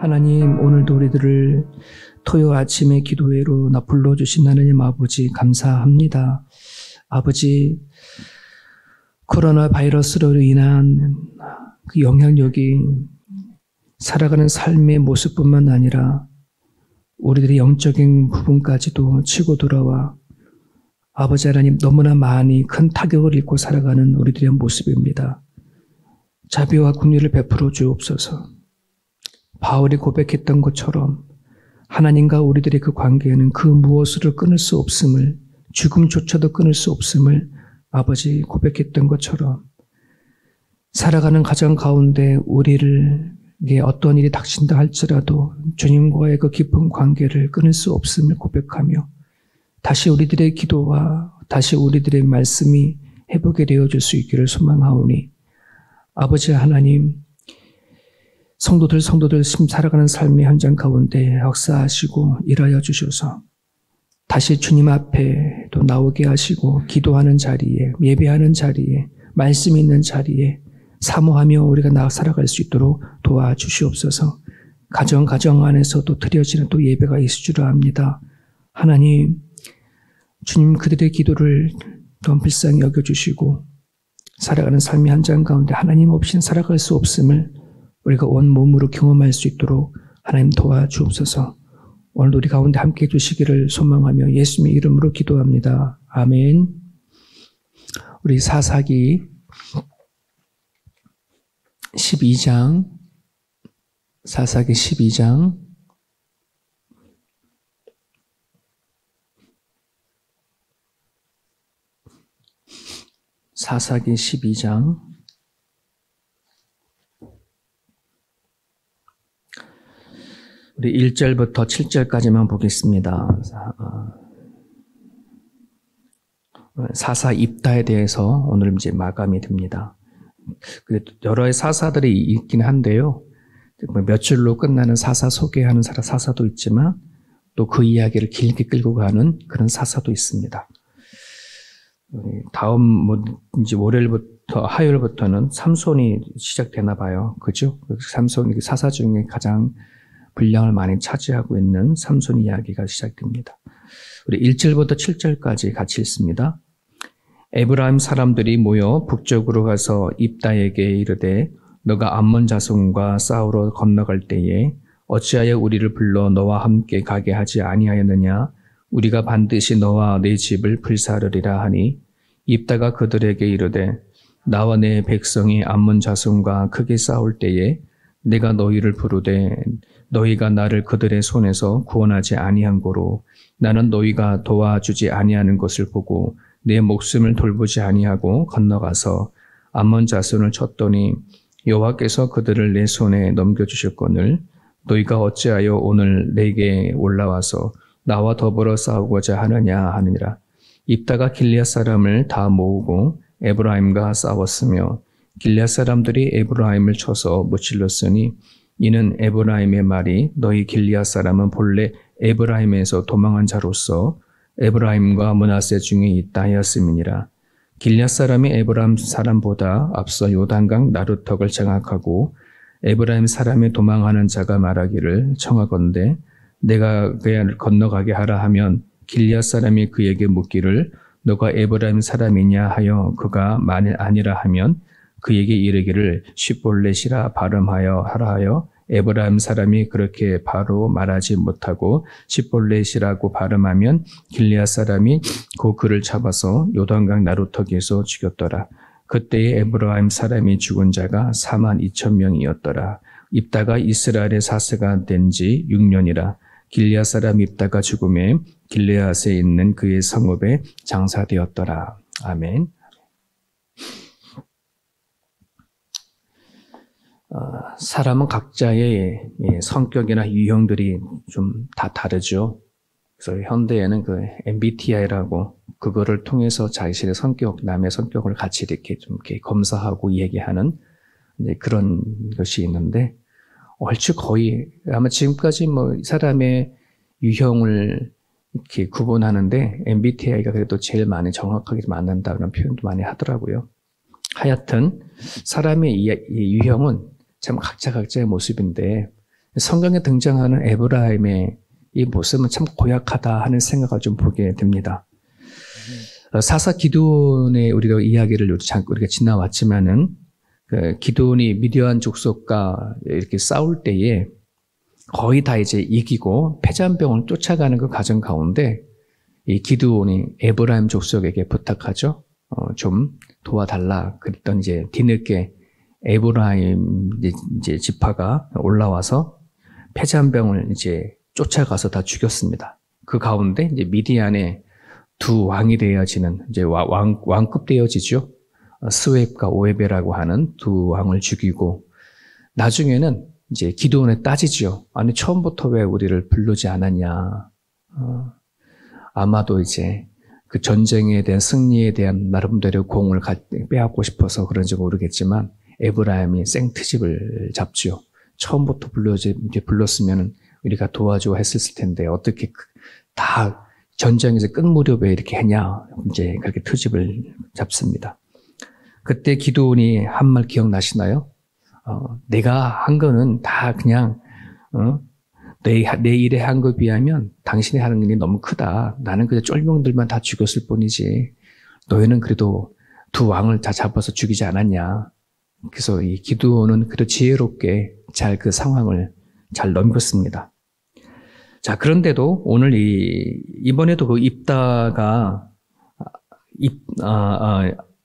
하나님, 오늘도 우리들을 토요 아침의 기도회로 불러주신 하나님 아버지 감사합니다. 아버지, 코로나 바이러스로 인한 그 영향력이 살아가는 삶의 모습뿐만 아니라 우리들의 영적인 부분까지도 치고 돌아와 아버지 하나님 너무나 많이 큰 타격을 입고 살아가는 우리들의 모습입니다. 자비와 긍휼을 베풀어 주옵소서. 바울이 고백했던 것처럼 하나님과 우리들의 그 관계에는 그 무엇을 끊을 수 없음을, 죽음조차도 끊을 수 없음을 아버지 고백했던 것처럼 살아가는 가정 가운데 우리에게 어떤 일이 닥친다 할지라도 주님과의 그 깊은 관계를 끊을 수 없음을 고백하며 다시 우리들의 기도와 다시 우리들의 말씀이 회복이 되어줄 수 있기를 소망하오니 아버지 하나님, 성도들 살아가는 삶의 현장 가운데 역사하시고 일하여 주셔서 다시 주님 앞에 또 나오게 하시고 기도하는 자리에, 예배하는 자리에, 말씀 있는 자리에 사모하며 우리가 살아갈 수 있도록 도와주시옵소서. 가정 안에서도 드려지는 또 예배가 있을 줄 압니다. 하나님, 주님 그들의 기도를 더 불쌍히 여겨주시고 살아가는 삶의 현장 가운데 하나님 없이는 살아갈 수 없음을 우리가 온 몸으로 경험할 수 있도록 하나님 도와주옵소서. 오늘도 우리 가운데 함께해 주시기를 소망하며 예수님의 이름으로 기도합니다. 아멘. 우리 사사기 12장 사사기 12장 사사기 12장 우리 1절부터 7절까지만 보겠습니다. 사사 입다에 대해서 오늘 이제 마감이 됩니다. 여러 사사들이 있긴 한데요. 몇 줄로 끝나는 사사 소개하는 사사도 있지만 또 그 이야기를 길게 끌고 가는 그런 사사도 있습니다. 다음 이제 월요일부터 화요일부터는 삼손이 시작되나 봐요. 그죠? 삼손이 사사 중에 가장 분량을 많이 차지하고 있는 삼손 이야기가 시작됩니다. 우리 1절부터 7절까지 같이 읽습니다. 에브라임 사람들이 모여 북쪽으로 가서 입다에게 이르되 너가 암몬 자손과 싸우러 건너갈 때에 어찌하여 우리를 불러 너와 함께 가게 하지 아니하였느냐? 우리가 반드시 너와 네 집을 불사르리라 하니 입다가 그들에게 이르되 나와 내 백성이 암몬 자손과 크게 싸울 때에 내가 너희를 부르되 너희가 나를 그들의 손에서 구원하지 아니한 고로 나는 너희가 도와주지 아니하는 것을 보고 내 목숨을 돌보지 아니하고 건너가서 암몬 자손을 쳤더니 여호와께서 그들을 내 손에 넘겨주셨거늘 너희가 어찌하여 오늘 내게 올라와서 나와 더불어 싸우고자 하느냐 하느니라. 입다가 길앗 사람을 다 모으고 에브라임과 싸웠으며 길앗 사람들이 에브라임을 쳐서 무찔렀으니 이는 에브라임의 말이 너희 길앗 사람은 본래 에브라임에서 도망한 자로서 에브라임과 므낫세 중에 있다 하였음이니라. 길앗 사람이 에브라임 사람보다 앞서 요단강 나루턱을 장악하고 에브라임 사람이 도망하는 자가 말하기를 청하건대 내가 그를 건너가게 하라 하면 길앗 사람이 그에게 묻기를 너가 에브라임 사람이냐 하여 그가 만일 아니라 하면 그에게 이르기를 십볼렛이라 발음하여 하라 하여 에브라임 사람이 그렇게 바로 말하지 못하고 십볼렛이라고 발음하면 길앗 사람이 그를 잡아서 요단강 나루턱에서 죽였더라. 그때에 에브라임 사람이 죽은 자가 42,000명이었더라. 입다가 이스라엘의 사세가 된 지 6년이라. 길앗 사람 입다가 죽음에 길르앗에 있는 그의 성읍에 장사되었더라. 아멘. 사람은 각자의 성격이나 유형들이 좀 다 다르죠. 그래서 현대에는 그 MBTI라고 그거를 통해서 자신의 성격, 남의 성격을 같이 이렇게 좀 이렇게 검사하고 얘기하는 그런 것이 있는데 얼추 거의 아마 지금까지 이 사람의 유형을 이렇게 구분하는데 MBTI가 그래도 제일 많이 정확하게 만난다는 표현도 많이 하더라고요. 하여튼 사람의 이 유형은 참 각자의 모습인데 성경에 등장하는 에브라임의 이 모습은 참 고약하다 하는 생각을 좀 보게 됩니다. 사사 기드온의 우리가 이야기를 우리가 지나왔지만은 기드온이 미디안 족속과 이렇게 싸울 때에 거의 다 이제 이기고 패잔병을 쫓아가는 그 과정 가운데 이 기드온이 에브라임 족속에게 부탁하죠. 좀 도와달라. 그랬더니 이제 뒤늦게 에브라임 이제 지파가 올라와서 패잔병을 이제 쫓아가서 다 죽였습니다. 그 가운데 이제 미디안의 두 왕이 되어지는 이제 왕급 되어지죠. 스웻과 오에베라고 하는 두 왕을 죽이고 나중에는 이제 기드온에 따지죠. 아니 처음부터 왜 우리를 부르지 않았냐. 아마도 이제 그 전쟁에 대한 승리에 대한 나름대로 공을 빼앗고 싶어서 그런지 모르겠지만 에브라임이 생트집을 잡죠. 처음부터 불렀으면 우리가 도와주고 했을 텐데 어떻게 다 전쟁에서 끝 무렵에 이렇게 했냐. 이제 그렇게 트집을 잡습니다. 그때 기드온이 한 말 기억나시나요? 내가 한 거는 다 그냥 내 일에 한 거에 비하면 당신이 하는 일이 너무 크다. 나는 그냥 쫄병들만 다 죽였을 뿐이지. 너희는 그래도 두 왕을 다 잡아서 죽이지 않았냐. 그래서 이 기드온은 그래도 지혜롭게 잘 그 상황을 잘 넘겼습니다. 자, 그런데도 오늘 이번에도 그 입다가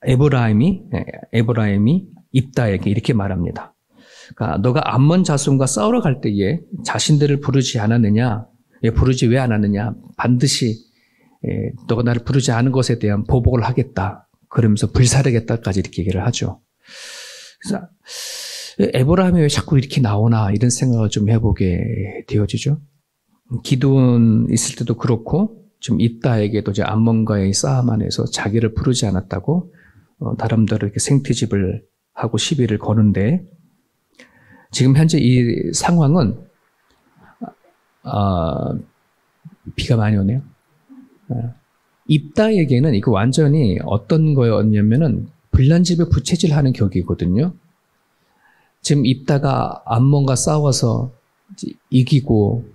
에브라임이 입다에게 이렇게 말합니다. 그러니까 너가 암몬 자손과 싸우러 갈 때에 자신들을 부르지 않았느냐? 부르지 왜 않았느냐? 반드시 너가 나를 부르지 않은 것에 대한 보복을 하겠다. 그러면서 불사르겠다까지 이렇게 얘기를 하죠. 그래서 에브라임이 왜 자꾸 이렇게 나오나 이런 생각을 좀 해보게 되어지죠. 기드온 있을 때도 그렇고 좀 입다에게도 이제 암몬과의 싸움 안에서 자기를 부르지 않았다고 나름대로 이렇게 생트집을 하고 시비를 거는데 지금 현재 이 상황은 비가 많이 오네요. 입다에게는 이거 완전히 어떤 거였냐면은 불난집에 부채질하는 격이거든요. 지금 입다가 암몬과 싸워서 이기고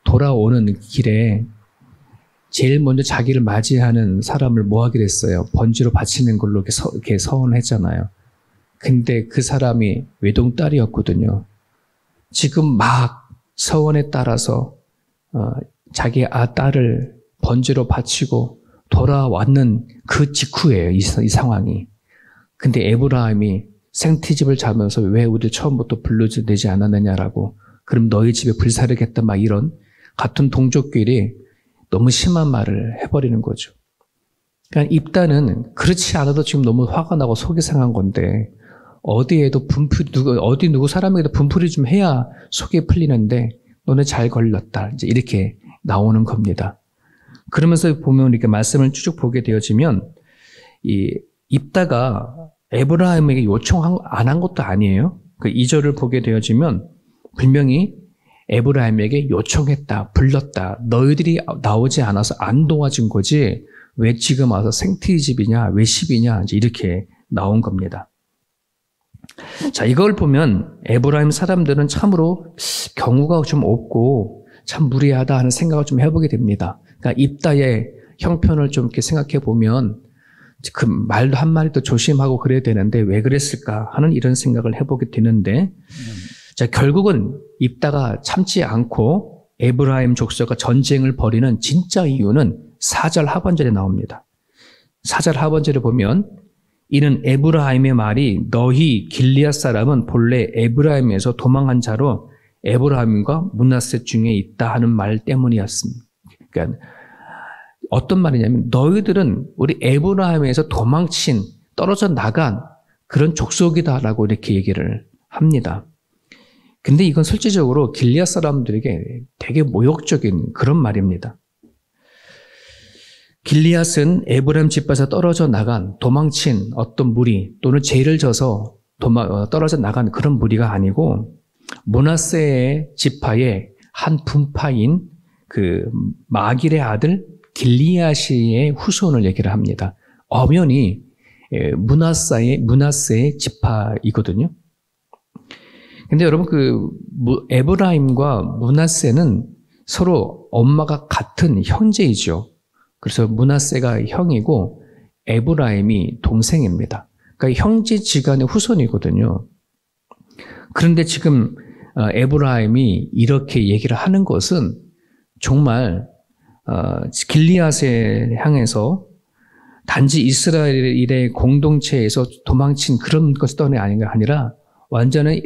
돌아오는 길에 제일 먼저 자기를 맞이하는 사람을 뭐 하기로 했어요? 번지로 바치는 걸로 이렇게 서원했잖아요. 근데 그 사람이 외동딸이었거든요. 지금 막 서원에 따라서 자기 딸을 번지로 바치고 돌아왔는 그 직후예요. 이 상황이. 근데 에브라임이 생트집을 잡으면서 왜 우리를 처음부터 불러내지 않았느냐라고 그럼 너희 집에 불사르겠다 막 이런 같은 동족끼리 너무 심한 말을 해버리는 거죠. 그러니까 입다는 그렇지 않아도 지금 너무 화가 나고 속이 상한 건데 어디에도 누구 사람에게도 분풀이 좀 해야 속이 풀리는데 너네 잘 걸렸다. 이제 이렇게 나오는 겁니다. 그러면서 보면 이렇게 말씀을 쭉 보게 되어지면 이 입다가 에브라임에게 요청 안 한 것도 아니에요. 그 2절을 보게 되어지면 분명히 에브라임에게 요청했다, 불렀다. 너희들이 나오지 않아서 안 도와준 거지. 왜 지금 와서 생트집이냐, 왜 시비냐, 이제 이렇게 나온 겁니다. 자, 이걸 보면 에브라임 사람들은 참으로 경우가 좀 없고 참 무리하다 하는 생각을 좀 해보게 됩니다. 그러니까 입다의 형편을 좀 이렇게 생각해 보면 그 말도 한마디도 조심하고 그래야 되는데 왜 그랬을까 하는 이런 생각을 해보게 되는데 자, 결국은 입다가 참지 않고 에브라임 족속과 전쟁을 벌이는 진짜 이유는 4절 하반절에 나옵니다. 4절 하반절에 보면 이는 에브라임의 말이 너희 길리앗 사람은 본래 에브라임에서 도망한 자로 에브라임과 므낫세 중에 있다 하는 말 때문이었습니다. 그러니까 어떤 말이냐면 너희들은 우리 에브라임에서 도망친 떨어져 나간 그런 족속이다라고 이렇게 얘기를 합니다. 근데 이건 실질적으로 길리앗 사람들에게 되게 모욕적인 그런 말입니다. 길리앗은 에브라임 집에서 떨어져 나간 도망친 어떤 무리 또는 죄를 져서 떨어져 나간 그런 무리가 아니고 므낫세의 지파의 한 분파인 그 마길의 아들 길리앗의 후손을 얘기를 합니다. 엄연히 므낫세의 지파이거든요. 근데 여러분 에브라임과 므낫세는 서로 엄마가 같은 형제이죠. 그래서 므낫세가 형이고 에브라임이 동생입니다. 그러니까 형제지간의 후손이거든요. 그런데 지금 에브라임이 이렇게 얘기를 하는 것은 정말 길리앗에 향해서 단지 이스라엘의 공동체에서 도망친 그런 것이 떠내 아니라 완전히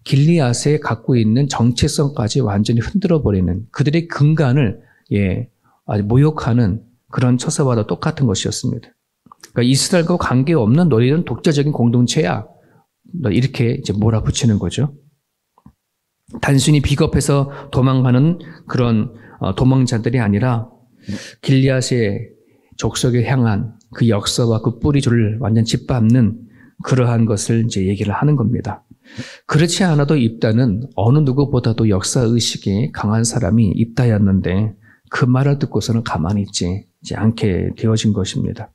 길리앗에 갖고 있는 정체성까지 완전히 흔들어버리는 그들의 근간을 아주 모욕하는 그런 처사와도 똑같은 것이었습니다. 그러니까 이스라엘과 관계없는 너희는 독자적인 공동체야. 이렇게 이제 몰아붙이는 거죠. 단순히 비겁해서 도망가는 그런 도망자들이 아니라 길리앗의 족속에 향한 그 역사와 그 뿌리줄을 완전 짓밟는 그러한 것을 이제 얘기를 하는 겁니다. 그렇지 않아도 입다는 어느 누구보다도 역사의식이 강한 사람이 입다였는데 그 말을 듣고서는 가만히 있지 않게 되어진 것입니다.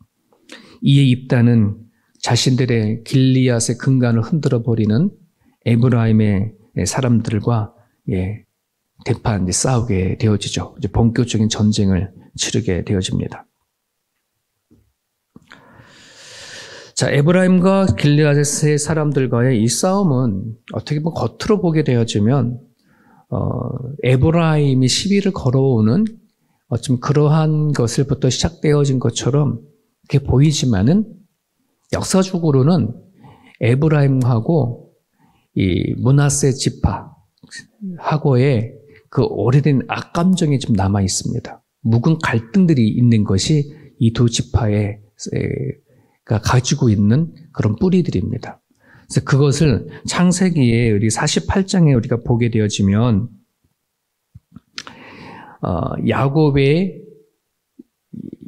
이에 입다는 자신들의 길리앗의 근간을 흔들어버리는 에브라임의 사람들과 대판, 싸우게 되어지죠. 이제 본격적인 전쟁을 치르게 되어집니다. 자, 에브라임과 길리앗의 사람들과의 이 싸움은 어떻게 보면 겉으로 보게 되어지면 에브라임이 시비를 걸어오는 좀 그러한 것을부터 시작되어진 것처럼 이렇게 보이지만은 역사적으로는 에브라임하고 이 므낫세 지파하고의 그 오래된 악감정이 좀 남아 있습니다. 묵은 갈등들이 있는 것이 이 두 지파의 가지고 있는 그런 뿌리들입니다. 그래서 그것을 창세기에 우리 48장에 우리가 보게 되어지면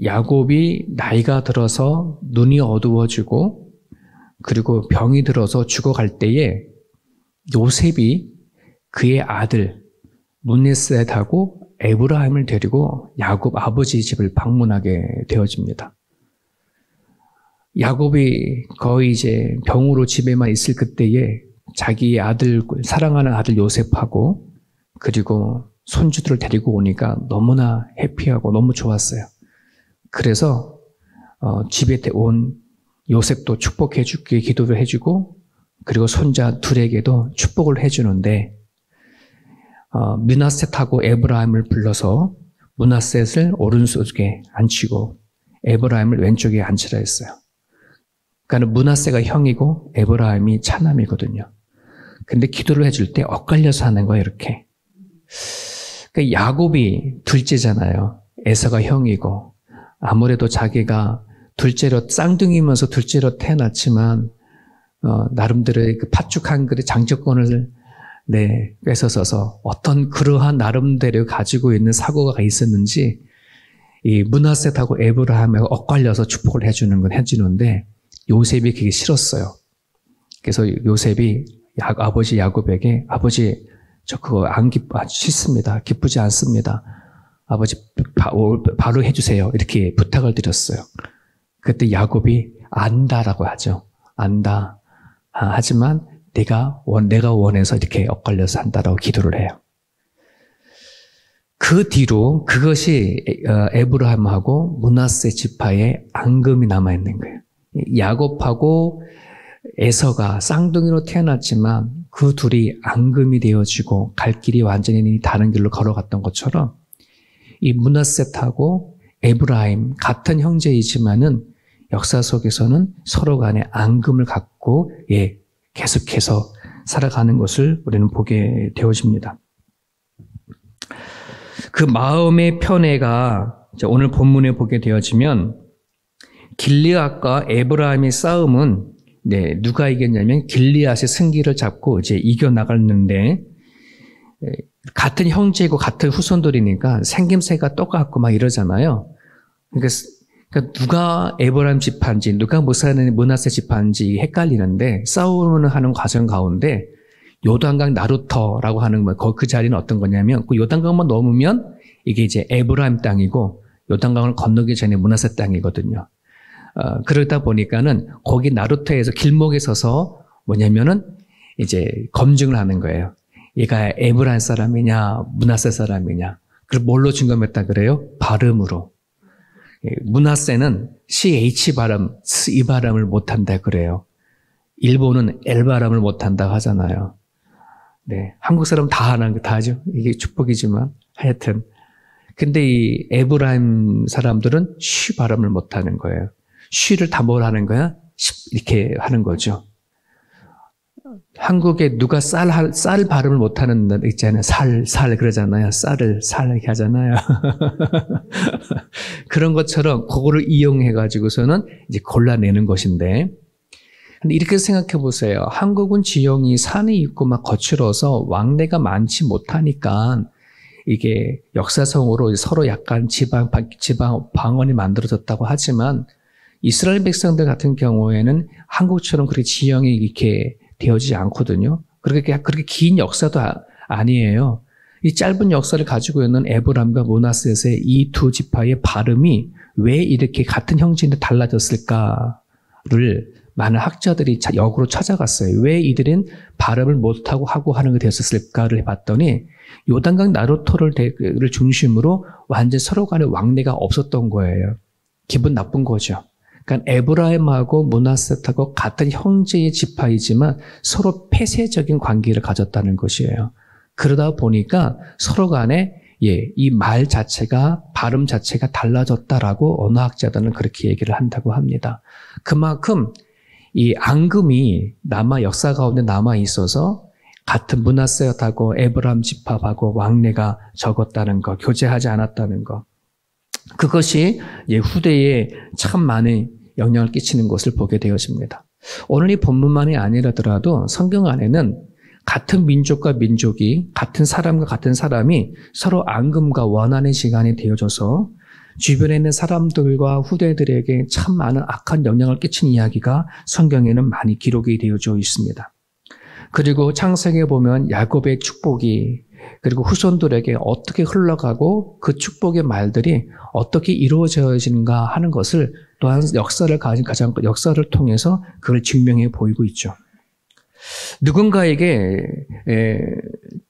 야곱이 나이가 들어서 눈이 어두워지고 그리고 병이 들어서 죽어갈 때에 요셉이 그의 아들 므낫셋하고 에브라임을 데리고 야곱 아버지 집을 방문하게 되어집니다. 야곱이 거의 이제 병으로 집에만 있을 그때에 자기의 아들, 사랑하는 아들 요셉하고 그리고 손주들을 데리고 오니까 너무나 해피하고 너무 좋았어요. 그래서 집에 온 요셉도 축복해주기에 기도를 해주고 그리고 손자 둘에게도 축복을 해주는데 므낫셋하고 에브라임을 불러서 므낫셋을 오른쪽에 앉히고 에브라임을 왼쪽에 앉히라 했어요. 그러니까 므낫세가 형이고 에브라임이 차남이거든요. 근데 기도를 해줄 때 엇갈려서 하는 거예요, 이렇게. 그러니까 야곱이 둘째잖아요. 에서가 형이고 아무래도 자기가 둘째로 쌍둥이면서 둘째로 태어났지만 나름대로의 그 팥죽한 그릇 장조건을 뺏어서서 어떤 그러한 나름대로 가지고 있는 사고가 있었는지 이 므낫셋하고 에브라임하고 엇갈려서 축복을 해주는데 요셉이 그게 싫었어요. 그래서 요셉이 아버지 야곱에게 아버지 저 그거 싫습니다. 기쁘지 않습니다. 아버지 바로 해주세요. 이렇게 부탁을 드렸어요. 그때 야곱이 안다라고 하죠. 안다. 하지만 내가 원해서 이렇게 엇갈려서 한다라고 기도를 해요. 그 뒤로 그것이 에브라임하고 므낫세 지파의 앙금이 남아있는 거예요. 야곱하고 에서가 쌍둥이로 태어났지만 그 둘이 앙금이 되어지고 갈 길이 완전히 다른 길로 걸어갔던 것처럼 이 므낫셋하고 에브라임 같은 형제이지만은 역사 속에서는 서로 간에 앙금을 갖고 계속해서 살아가는 것을 우리는 보게 되어집니다. 그 마음의 편애가 오늘 본문에 보게 되어지면 길리앗과 에브라임의 싸움은 누가 이겼냐면 길리앗의 승기를 잡고 이제 이겨나갔는데 같은 형제고 같은 후손들이니까 생김새가 똑같고 막 이러잖아요. 그러니까 누가 에브라임 지파인지 누가 므낫세 지파인지 헷갈리는데 싸움을 하는 과정 가운데 요단강 나루터라고 하는 그 자리는 어떤 거냐면 그 요단강만 넘으면 이게 이제 에브라임 땅이고 요단강을 건너기 전에 므낫세 땅이거든요. 그러다 보니까는 거기 나루터에서 길목에 서서 뭐냐면은 이제 검증을 하는 거예요. 얘가 에브라임 사람이냐, 므낫세 사람이냐. 그걸 뭘로 증거했다 그래요? 발음으로. 므낫세는 CH 발음, 이 발음을 못한다 그래요. 일본은 L 발음을 못한다고 하잖아요. 네, 한국 사람 다 하는 거 다 하죠. 이게 축복이지만 하여튼. 근데 이 에브라임 사람들은 쉬 발음을 못하는 거예요. 쉬를 다 뭘 하는 거야? 이렇게 하는 거죠. 한국에 누가 쌀 발음을 못하는 데 있잖아요. 살 그러잖아요. 쌀을 이렇게 하잖아요. 그런 것처럼 그거를 이용해가지고서는 이제 골라내는 것인데, 근데 이렇게 생각해 보세요. 한국은 지형이 산이 있고 막 거칠어서 왕래가 많지 못하니까 이게 역사성으로 서로 약간 지방 방언이 만들어졌다고 하지만 이스라엘 백성들 같은 경우에는 한국처럼 그렇게 지형이 이렇게 되어지지 않거든요. 그렇게 긴 역사도 아니에요. 이 짧은 역사를 가지고 있는 에브람과 므낫셋의 이 두 지파의 발음이 왜 이렇게 같은 형질인데 달라졌을까를 많은 학자들이 역으로 찾아갔어요. 왜 이들은 발음을 못하고 하고 하는 게 되었을까를 해봤더니 요단강 나루토를 중심으로 완전 서로 간에 왕래가 없었던 거예요. 기분 나쁜 거죠. 그러니까 에브라임하고 므낫셋하고 같은 형제의 지파이지만 서로 폐쇄적인 관계를 가졌다는 것이에요. 그러다 보니까 서로 간에 이 말 자체가 발음 자체가 달라졌다라고 언어학자들은 그렇게 얘기를 한다고 합니다. 그만큼 이 앙금이 역사 가운데 남아 있어서 같은 므낫셋하고 에브라임 지파하고 왕래가 적었다는 것, 교제하지 않았다는 것. 그것이 후대에 참 많은 영향을 끼치는 것을 보게 되어집니다. 오늘 이 본문만이 아니라더라도 성경 안에는 같은 민족과 민족이 같은 사람과 같은 사람이 서로 앙금과 원하는 시간이 되어져서 주변에 있는 사람들과 후대들에게 참 많은 악한 영향을 끼친 이야기가 성경에는 많이 기록이 되어져 있습니다. 그리고 창세기에 보면 야곱의 축복이 그리고 후손들에게 어떻게 흘러가고 그 축복의 말들이 어떻게 이루어져지는가 하는 것을 또한 역사를 통해서 그걸 증명해 보이고 있죠. 누군가에게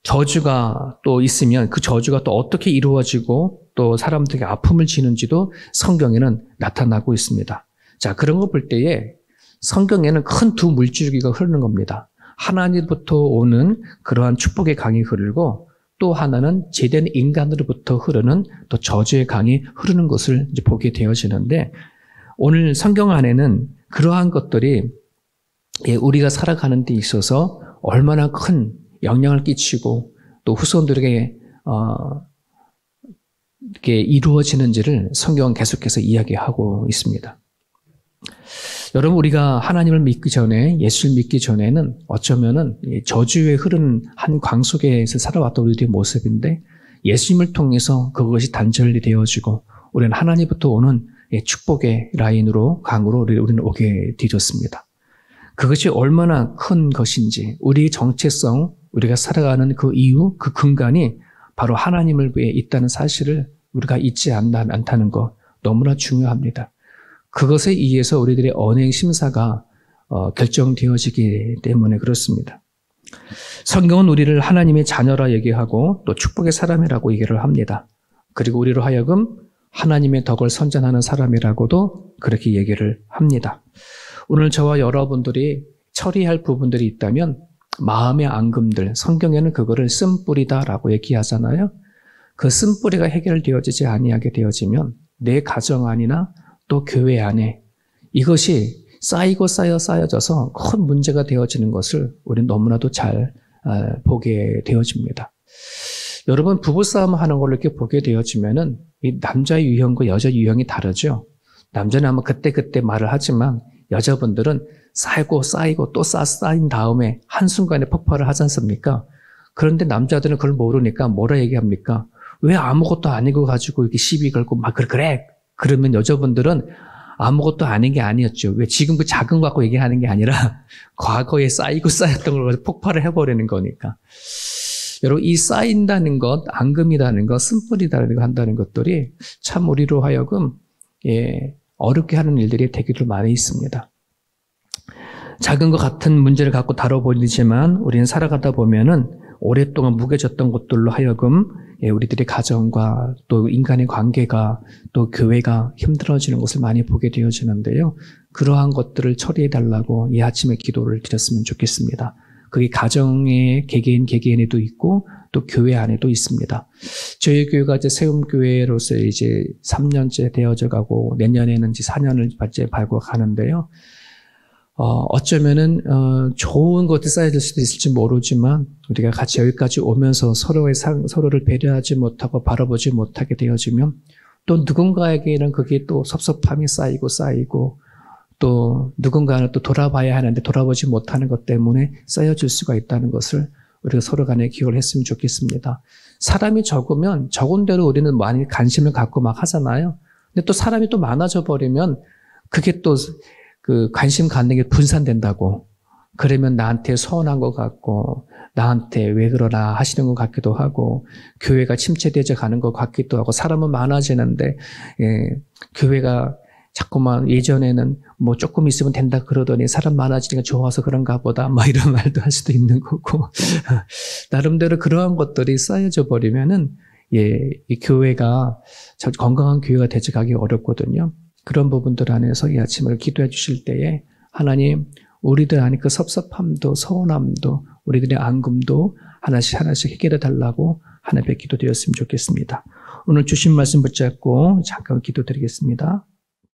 저주가 또 있으면 그 저주가 또 어떻게 이루어지고 또 사람들에게 아픔을 지는지도 성경에는 나타나고 있습니다. 자, 그런 거 볼 때에 성경에는 큰 두 물줄기가 흐르는 겁니다. 하나님부터 오는 그러한 축복의 강이 흐르고 또 하나는 제된 인간으로부터 흐르는 또 저주의 강이 흐르는 것을 이제 보게 되어지는데 오늘 성경 안에는 그러한 것들이 우리가 살아가는 데 있어서 얼마나 큰 영향을 끼치고 또 후손들에게 이렇게 이루어지는지를 성경은 계속해서 이야기하고 있습니다. 여러분, 우리가 하나님을 믿기 전에, 예수를 믿기 전에는 어쩌면은 저주에 흐르는 한 광 속에서 살아왔던 우리들의 모습인데 예수님을 통해서 그것이 단절이 되어지고 우리는 하나님부터 오는 축복의 라인으로, 강으로 우리는 오게 되었습니다. 그것이 얼마나 큰 것인지, 우리의 정체성, 우리가 살아가는 그 이유, 그 근간이 바로 하나님을 위해 있다는 사실을 우리가 잊지 않다는 것 너무나 중요합니다. 그것에 의해서 우리들의 언행 심사가 결정되어지기 때문에 그렇습니다. 성경은 우리를 하나님의 자녀라 얘기하고 또 축복의 사람이라고 얘기를 합니다. 그리고 우리로 하여금 하나님의 덕을 선전하는 사람이라고도 그렇게 얘기를 합니다. 오늘 저와 여러분들이 처리할 부분들이 있다면 마음의 앙금들, 성경에는 그거를 쓴뿌리다라고 얘기하잖아요. 그 쓴뿌리가 해결되어지지 아니하게 되어지면 내 가정 안이나 또 교회 안에 이것이 쌓이고 쌓여져서 큰 문제가 되어지는 것을 우리는 너무나도 잘 보게 되어집니다. 여러분, 부부싸움 하는 걸 이렇게 보게 되어지면은 이 남자의 유형과 여자 유형이 다르죠. 남자는 아마 그때 말을 하지만 여자분들은 쌓이고 또 쌓인 다음에 한순간에 폭발을 하지 않습니까? 그런데 남자들은 그걸 모르니까 뭐라 얘기합니까? 왜 아무것도 아니고 가지고 이렇게 시비 걸고 막 그래. 그러면 여자분들은 아무것도 아닌 게 아니었죠. 왜 지금 그 작은 거 갖고 얘기하는 게 아니라 과거에 쌓였던 걸 폭발을 해버리는 거니까. 여러분, 이 쌓인다는 것, 앙금이라는 것, 쓴뿌리다는 것 한다는 것들이 참 우리로 하여금 어렵게 하는 일들이 되기도 많이 있습니다. 작은 것 같은 문제를 갖고 다뤄보이지만 우리는 살아가다 보면은 오랫동안 묵혀졌던 것들로 하여금 우리들의 가정과 또 인간의 관계가 또 교회가 힘들어지는 것을 많이 보게 되어지는데요. 그러한 것들을 처리해달라고 이 아침에 기도를 드렸으면 좋겠습니다. 그게 가정의 개개인에도 있고 또 교회 안에도 있습니다. 저희 교회가 이제 세움교회로서 이제 3년째 되어져 가고 내년에는 이제 4년을 이제 밟고 가는데요. 어쩌면은 좋은 것들이 쌓여질 수도 있을지 모르지만 우리가 같이 여기까지 오면서 서로를 배려하지 못하고 바라보지 못하게 되어지면 또 누군가에게는 그게 또 섭섭함이 쌓이고 또 누군가는 또 돌아봐야 하는데 돌아보지 못하는 것 때문에 쌓여질 수가 있다는 것을 우리가 서로 간에 기억을 했으면 좋겠습니다. 사람이 적으면 적은 대로 우리는 많이 관심을 갖고 막 하잖아요. 근데 또 사람이 또 많아져 버리면 그게 또 그 관심 갖는 게 분산된다고. 그러면 나한테 서운한 것 같고 나한테 왜 그러나 하시는 것 같기도 하고 교회가 침체되어 가는 것 같기도 하고 사람은 많아지는데 교회가 자꾸만 예전에는 뭐 조금 있으면 된다 그러더니 사람 많아지니까 좋아서 그런가 보다 막 이런 말도 할 수도 있는 거고 나름대로 그러한 것들이 쌓여져 버리면은 이 교회가 건강한 교회가 되어가기 어렵거든요. 그런 부분들 안에서 이 아침을 기도해 주실 때에 하나님 우리들 안에 그 섭섭함도 서운함도 우리들의 앙금도 하나씩 해결해 달라고 하나님께 기도드렸으면 좋겠습니다. 오늘 주신 말씀 붙잡고 잠깐 기도드리겠습니다.